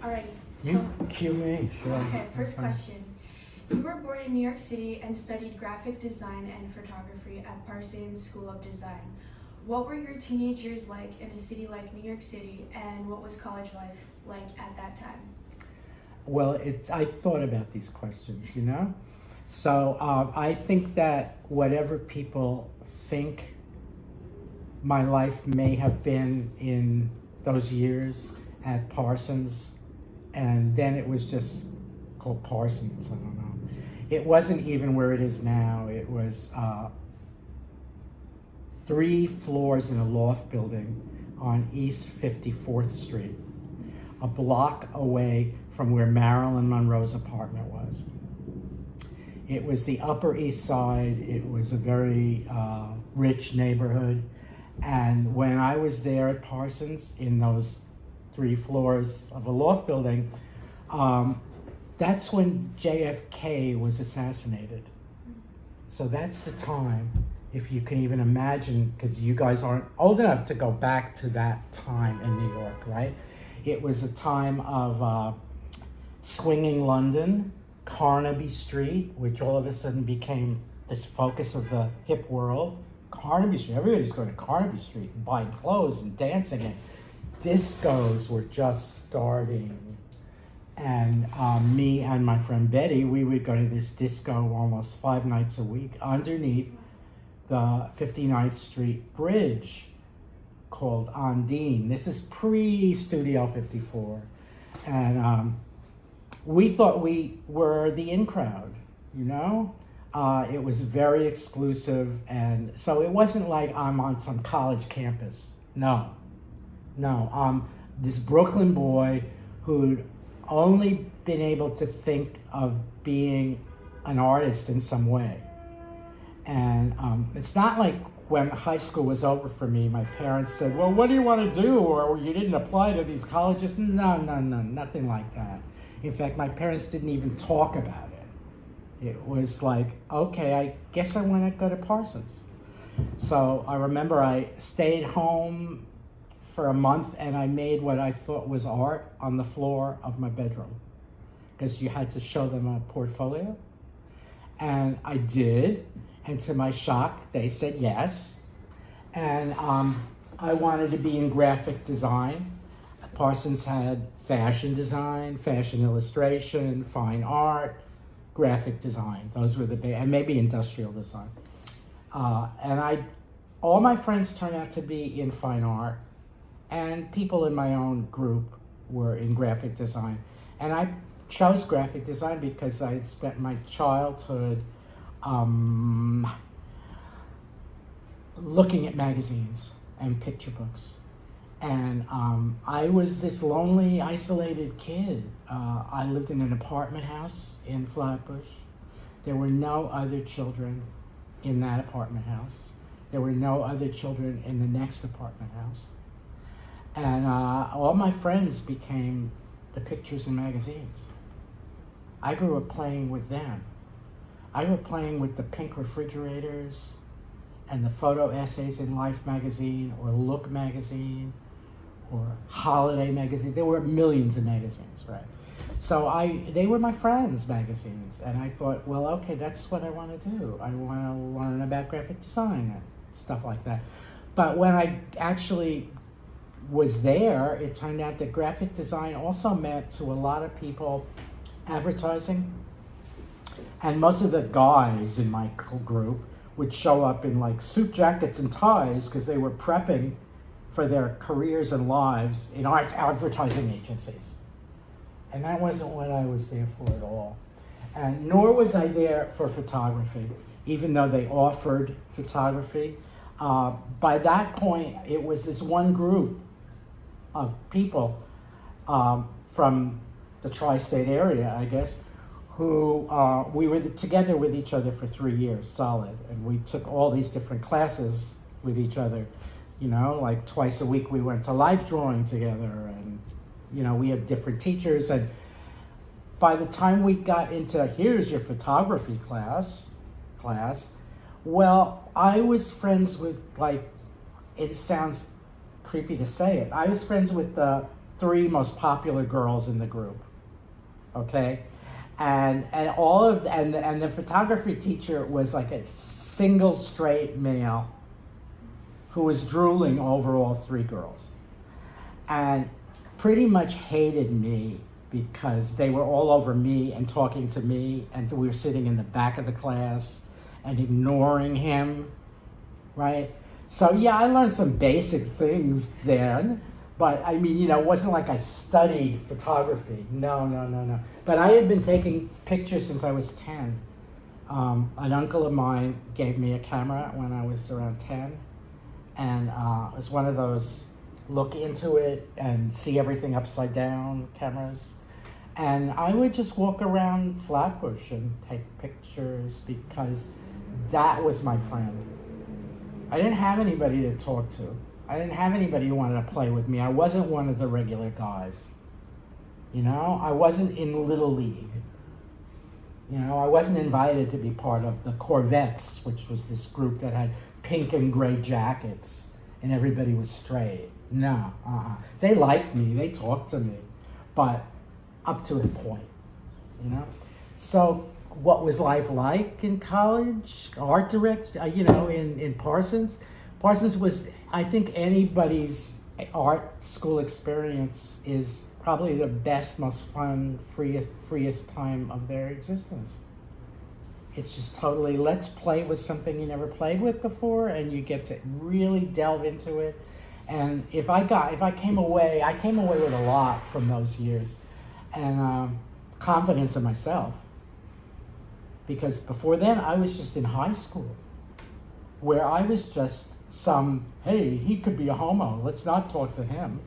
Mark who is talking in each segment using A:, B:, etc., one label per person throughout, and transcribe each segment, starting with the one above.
A: Alrighty.
B: You cue me, sure.
A: Okay, first question. You were born in New York City and studied graphic design and photography at Parsons School of Design. What were your teenage years like in a city like New York City, and what was college life like at that time?
B: Well, I thought about these questions, you know? So I think that whatever people think my life may have been in those years at Parsons, and then it was just called Parsons, I don't know. It wasn't even where it is now. It was 3 floors in a loft building on East 54th Street, a block away from where Marilyn Monroe's apartment was. It was the Upper East Side. It was a very rich neighborhood. And when I was there at Parsons in those 3 floors of a loft building, that's when JFK was assassinated. So that's the time, if you can even imagine, because you guys aren't old enough to go back to that time in New York, right? It was a time of swinging London, Carnaby Street, which all of a sudden became this focus of the hip world. Carnaby Street, everybody's going to Carnaby Street and buying clothes and dancing, and discos were just starting. And me and my friend Betty, we would go to this disco almost 5 nights a week underneath the 59th Street Bridge called Ondine. This is pre-Studio 54. And we thought we were the in crowd, you know? It was very exclusive, and so it wasn't like I'm on some college campus. No. This Brooklyn boy who'd only been able to think of being an artist in some way. And it's not like when high school was over for me, my parents said, well, what do you want to do? Or you didn't apply to these colleges? No, nothing like that. In fact, my parents didn't even talk about it. It was like, okay, I guess I want to go to Parsons. So I remember I stayed home for a month and I made what I thought was art on the floor of my bedroom, because you had to show them a portfolio. And I did, and to my shock, they said yes. And I wanted to be in graphic design. Parsons had fashion design, fashion illustration, fine art, graphic design. Those were the big, and maybe industrial design. And all my friends turned out to be in fine art, and people in my own group were in graphic design. And I chose graphic design because I had spent my childhood looking at magazines and picture books. And I was this lonely, isolated kid. I lived in an apartment house in Flatbush. There were no other children in that apartment house. There were no other children in the next apartment house. And all my friends became the pictures and magazines. I grew up playing with them. I grew up playing with the pink refrigerators and the photo essays in Life magazine or Look magazine or Holiday magazine. There were millions of magazines, right? So they were my friends' magazines, and I thought, well, okay, that's what I want to do. I want to learn about graphic design and stuff like that. But when I actually was there, it turned out that graphic design also meant to a lot of people advertising. And most of the guys in my group would show up in like suit jackets and ties because they were prepping for their careers and lives in advertising agencies. And that wasn't what I was there for at all. And nor was I there for photography, even though they offered photography. By that point, it was this one group of people from the tri-state area, I guess, who we were together with each other for 3 years solid. And we took all these different classes with each other. You know, like twice a week we went to life drawing together, and you know, we had different teachers. And by the time we got into here's your photography class, well, I was friends with, like, it sounds creepy to say it, I was friends with the three most popular girls in the group. Okay, and all of and the photography teacher was like a single straight male who was drooling over all three girls, and pretty much hated me because they were all over me and talking to me, and we were sitting in the back of the class and ignoring him, right? So yeah, I learned some basic things then, but I mean, it wasn't like I studied photography. No. But I had been taking pictures since I was 10. An uncle of mine gave me a camera when I was around 10, and it was one of those look into it and see everything upside down cameras. And I would just walk around Flatbush and take pictures because that was my friend. I didn't have anybody to talk to. I didn't have anybody who wanted to play with me. I wasn't one of the regular guys. I wasn't in Little League. I wasn't invited to be part of the Corvettes, which was this group that had pink and gray jackets and everybody was straight. No, They liked me, they talked to me, but up to a point, So what was life like in college? Art direct, in Parsons? Parsons was, I think anybody's art school experience is probably the best, most fun, freest time of their existence. It's just totally, let's play with something you never played with before, and you get to really delve into it. And if I came away with a lot from those years, and confidence in myself. Because before then, I was just in high school, where I was just hey, he could be a homo, let's not talk to him.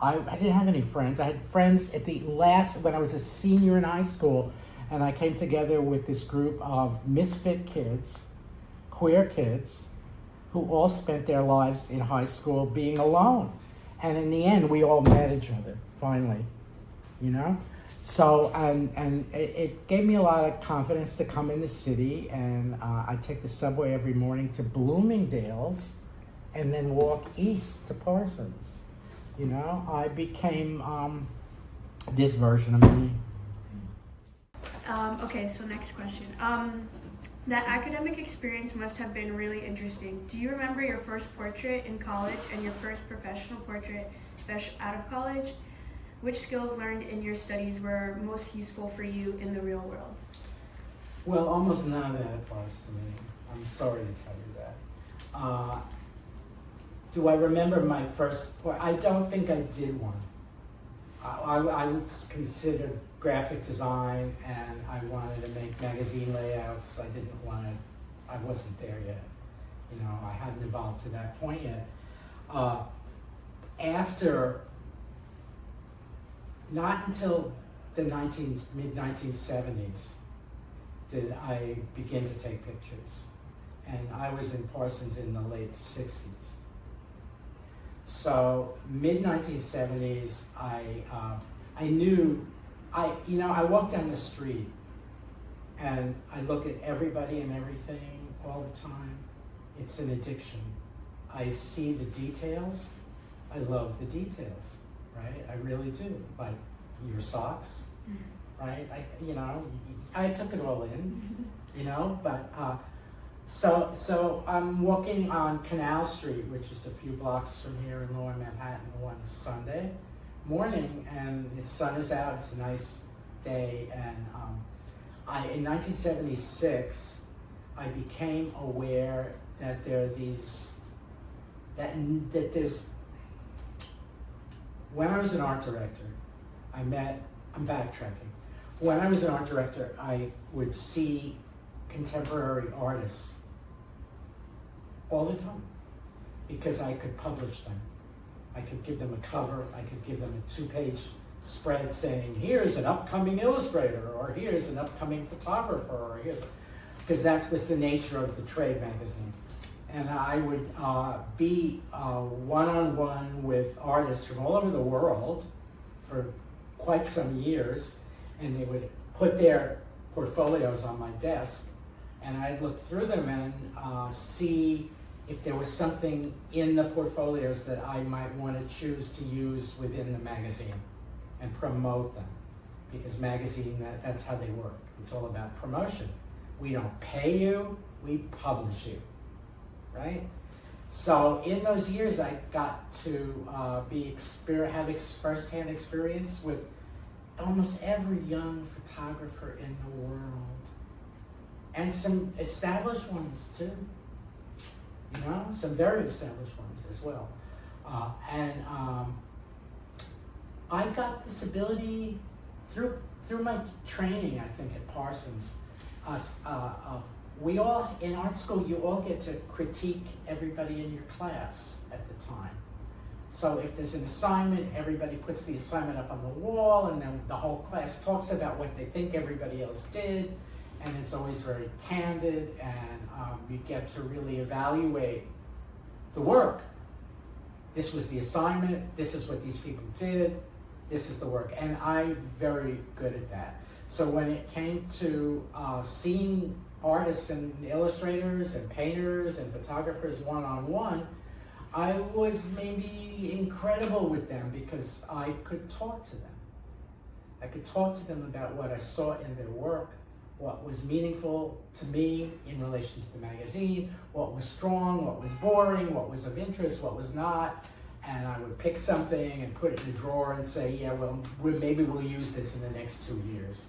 B: I didn't have any friends. I had friends when I was a senior in high school, and I came together with this group of misfit kids, queer kids, who all spent their lives in high school being alone. And in the end, we all met each other, finally, So, and it gave me a lot of confidence to come in the city, and I take the subway every morning to Bloomingdale's and then walk east to Parsons. I became this version of me.
A: Okay, so next question. That academic experience must have been really interesting. Do you remember your first portrait in college and your first professional portrait fresh out of college? Which skills learned in your studies were most useful for you in the real world?
B: Well, almost none of that applies to me. I'm sorry to tell you that. Do I remember my first portrait? I don't think I did one. I was considered graphic design, and I wanted to make magazine layouts. I wasn't there yet. I hadn't evolved to that point yet. Not until the mid-1970s did I begin to take pictures. And I was in Parsons in the late 60s. So mid-1970s, I walk down the street and I look at everybody and everything all the time. It's an addiction. I see the details. I love the details, right? I really do. Like your socks, right? I took it all in, but so I'm walking on Canal Street, which is a few blocks from here in Lower Manhattan, one Sunday morning, and the sun is out, it's a nice day, and in 1976, I became aware that when I was an art director, I'm backtracking. When I was an art director, I would see contemporary artists all the time because I could publish them. I could give them a cover, I could give them a 2-page spread saying, here's an upcoming illustrator, or here's an upcoming photographer, or because that was the nature of the trade magazine. And I would be one-on-one with artists from all over the world for quite some years, and they would put their portfolios on my desk, and I'd look through them and see if there was something in the portfolios that I might want to choose to use within the magazine and promote them. Because magazine, that's how they work. It's all about promotion. We don't pay you, we publish you, right? So in those years, I got to have firsthand experience with almost every young photographer in the world. And some established ones too. You know, some very established ones as well. I got this ability through my training, I think, at Parsons. We all, in art school, you all get to critique everybody in your class at the time. So if there's an assignment, everybody puts the assignment up on the wall, and then the whole class talks about what they think everybody else did, and it's always very candid, and you get to really evaluate the work. This was the assignment, this is what these people did, this is the work, and I'm very good at that. So when it came to seeing artists and illustrators and painters and photographers one-on-one, I was maybe incredible with them because I could talk to them. I could talk to them about what I saw in their work, what was meaningful to me in relation to the magazine, what was strong, what was boring, what was of interest, what was not. And I would pick something and put it in a drawer and say, yeah, well, maybe we'll use this in the next 2 years.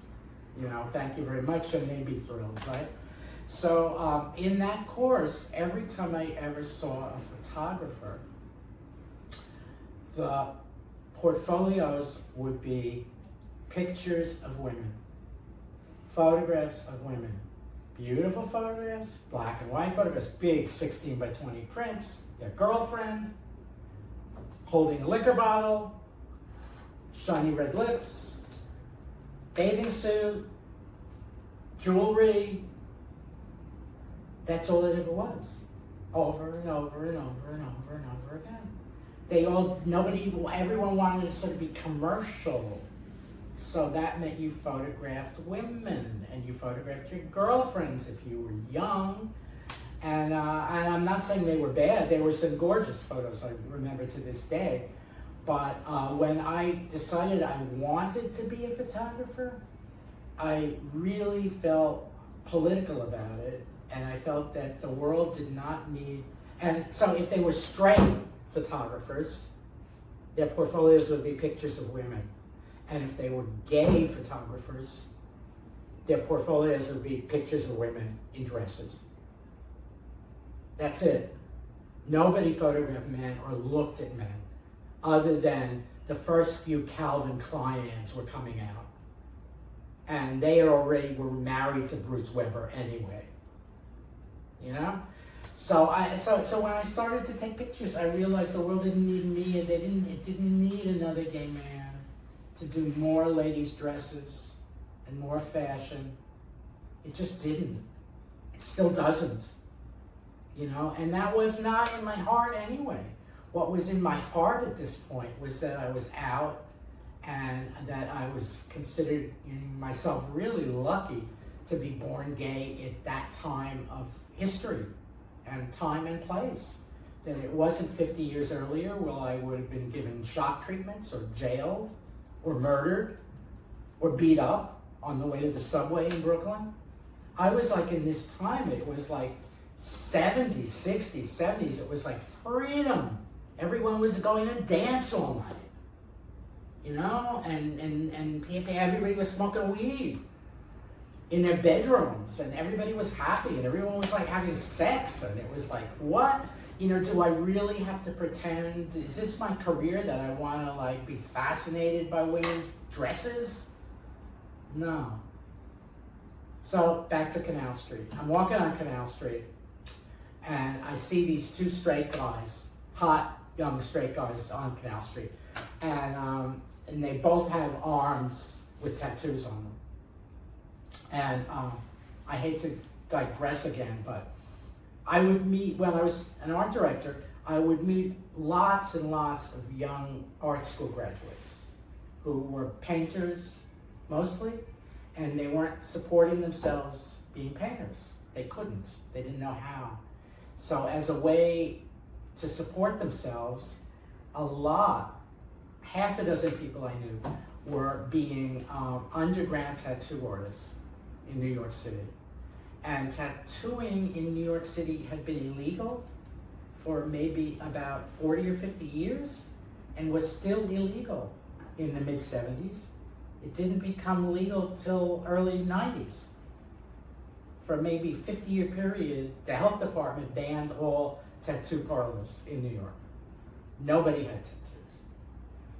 B: You know, thank you very much, and they'd be thrilled, right? So in that course, every time I ever saw a photographer, the portfolios would be pictures of women, photographs of women, beautiful photographs, black and white photographs, big 16 by 20 prints, their girlfriend, holding a liquor bottle, shiny red lips, bathing suit, jewelry. That's all it ever was. Over and over and over and over and over again. Everyone wanted to sort of be commercial. So that meant you photographed women and you photographed your girlfriends if you were young. And I'm not saying they were bad. There were some gorgeous photos I remember to this day. But when I decided I wanted to be a photographer, I really felt political about it. And I felt that the world did not need, and so if they were straight photographers, their portfolios would be pictures of women. And if they were gay photographers, their portfolios would be pictures of women in dresses. That's it. Nobody photographed men or looked at men, other than the first few Calvin Kleins were coming out. And they already were married to Bruce Weber anyway. You know, so when I started to take pictures, I realized the world didn't need me, and it didn't need another gay man to do more ladies' dresses and more fashion. It just didn't. It still doesn't. You know, and that was not in my heart anyway. What was in my heart at this point was that I was out, and that I was considered myself really lucky to be born gay at that time of history and time and place. That it wasn't 50 years earlier where I would have been given shock treatments or jailed or murdered or beat up on the way to the subway in Brooklyn. I was like, in this time, it was like 70s, 60s, 70s, it was like freedom. Everyone was going to dance all night, you know, and everybody was smoking weed in their bedrooms, and everybody was happy, and everyone was like having sex, and it was like, what? You know, do I really have to pretend? Is this my career that I want to like be fascinated by women's dresses? No. So back to Canal Street. I'm walking on Canal Street, and I see these two straight guys, hot young straight guys on Canal Street, and they both have arms with tattoos on them. And I hate to digress again, but I would meet, when I was an art director, I would meet lots and lots of young art school graduates who were painters mostly, and they weren't supporting themselves being painters. They couldn't. They didn't know how. So as a way to support themselves, half a dozen people I knew were being underground tattoo artists in New York City. And tattooing in New York City had been illegal for maybe about 40 or 50 years and was still illegal in the mid-70s. It didn't become legal till early 90s. For maybe a 50-year period, the health department banned all tattoo parlors in New York. Nobody had tattoos.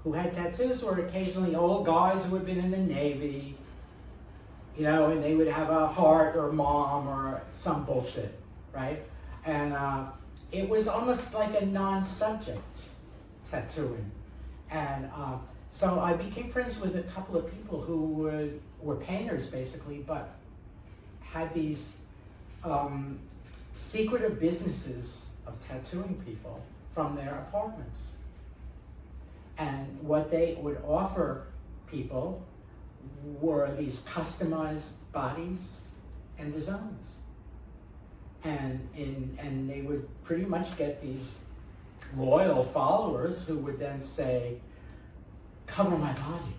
B: Who had tattoos were occasionally old guys who had been in the Navy, you know, and they would have a heart or mom or some bullshit, right? And it was almost like a non-subject, tattooing. And so I became friends with a couple of people who were painters basically, but had these secretive businesses of tattooing people from their apartments. And what they would offer people were these customized bodies and designs. And they would pretty much get these loyal followers who would then say, cover my body.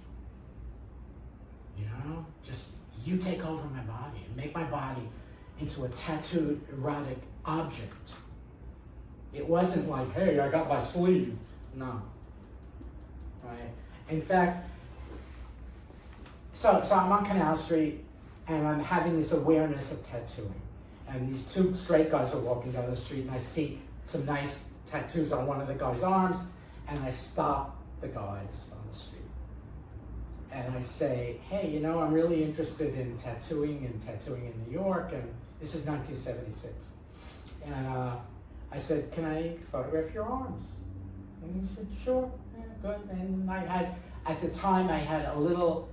B: You know, just you take over my body and make my body into a tattooed erotic object. It wasn't like, hey, I got my sleeve. No. Right? In fact, so I'm on Canal Street and I'm having this awareness of tattooing. And these two straight guys are walking down the street and I see some nice tattoos on one of the guy's arms and I stop the guys on the street. And I say, hey, you know, I'm really interested in tattooing in New York, and this is 1976. And I said, can I photograph your arms? And he said, sure, yeah, good. And I had, at the time, I had a little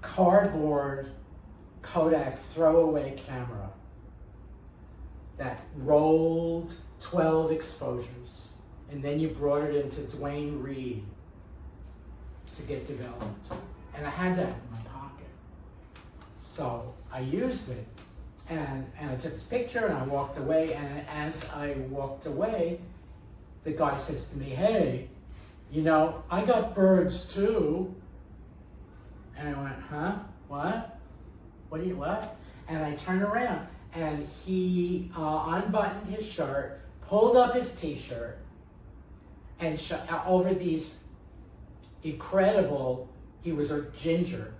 B: cardboard Kodak throwaway camera that rolled 12 exposures. And then you brought it into Dwayne Reed to get developed. And I had that in my pocket. So I used it and I took this picture and I walked away, and as I walked away, the guy says to me, hey, you know, I got birds too. And I went, huh? What? What? And I turned around and he unbuttoned his shirt, pulled up his t-shirt, and over these incredible, he was a ginger,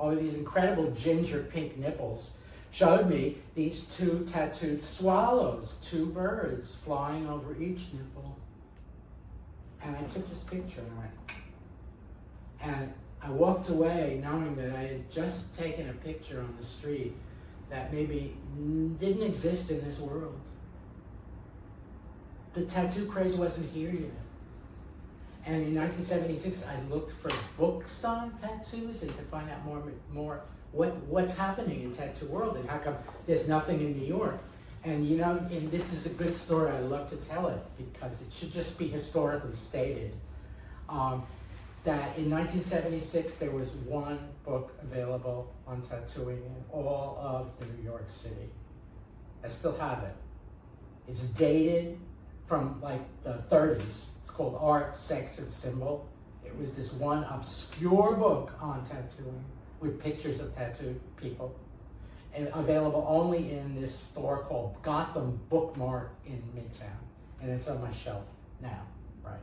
B: over these incredible ginger pink nipples, showed me these two tattooed swallows, two birds flying over each nipple. And I took this picture and I went, and I walked away knowing that I had just taken a picture on the street that maybe didn't exist in this world. The tattoo craze wasn't here yet. And in 1976, I looked for books on tattoos and to find out more what's happening in tattoo world and how come there's nothing in New York. And you know, and this is a good story. I love to tell it because it should just be historically stated. That in 1976, there was one book available on tattooing in all of New York City. I still have it. It's dated from like the 30s. It's called Art, Sex, and Symbol. It was this one obscure book on tattooing with pictures of tattooed people, and available only in this store called Gotham Book Mart in Midtown. And it's on my shelf now, right?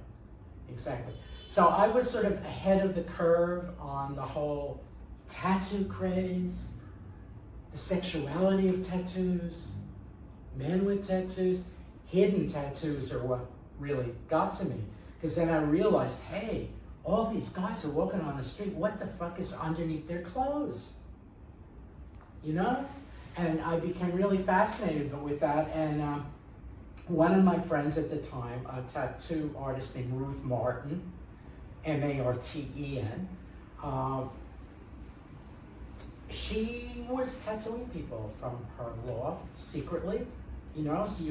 B: Exactly. So I was sort of ahead of the curve on the whole tattoo craze, the sexuality of tattoos, men with tattoos. Hidden tattoos are what really got to me. Because then I realized, hey, all these guys are walking on the street. What the fuck is underneath their clothes? You know? And I became really fascinated with that. And one of my friends at the time, a tattoo artist named Ruth Martin, Marten, she was tattooing people from her loft secretly. You know, so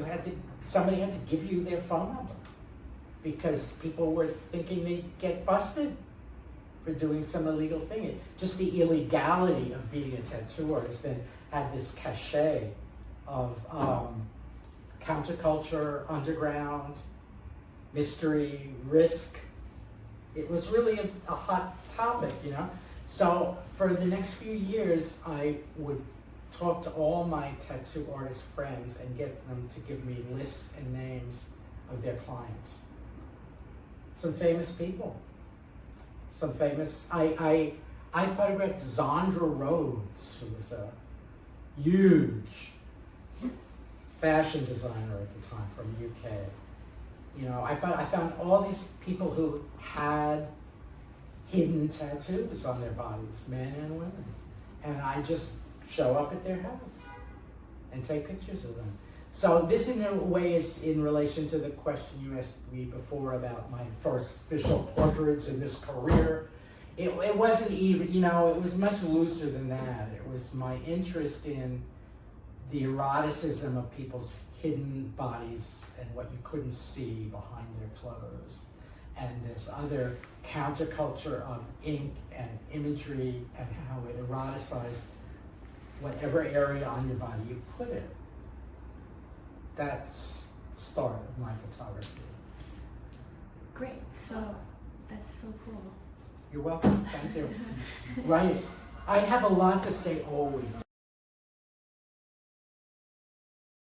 B: somebody had to give you their phone number because people were thinking they'd get busted for doing some illegal thing. Just the illegality of being a tattoo artist then had this cachet of counterculture, underground, mystery, risk. It was really a hot topic, you know? So for the next few years, I would talk to all my tattoo artist friends and get them to give me lists and names of their clients. Some famous people. Some famous, I photographed Zandra Rhodes, who was a huge fashion designer at the time from UK. You know, I found all these people who had hidden tattoos on their bodies, men and women. And I just show up at their house and take pictures of them. So this in a way is in relation to the question you asked me before about my first official portraits in this career. It wasn't even, you know, it was much looser than that. It was my interest in the eroticism of people's hidden bodies and what you couldn't see behind their clothes. And this other counterculture of ink and imagery and how it eroticized whatever area on your body you put it. That's the start of my photography.
A: Great, so that's so cool.
B: You're welcome, thank you. Right, I have a lot to say always.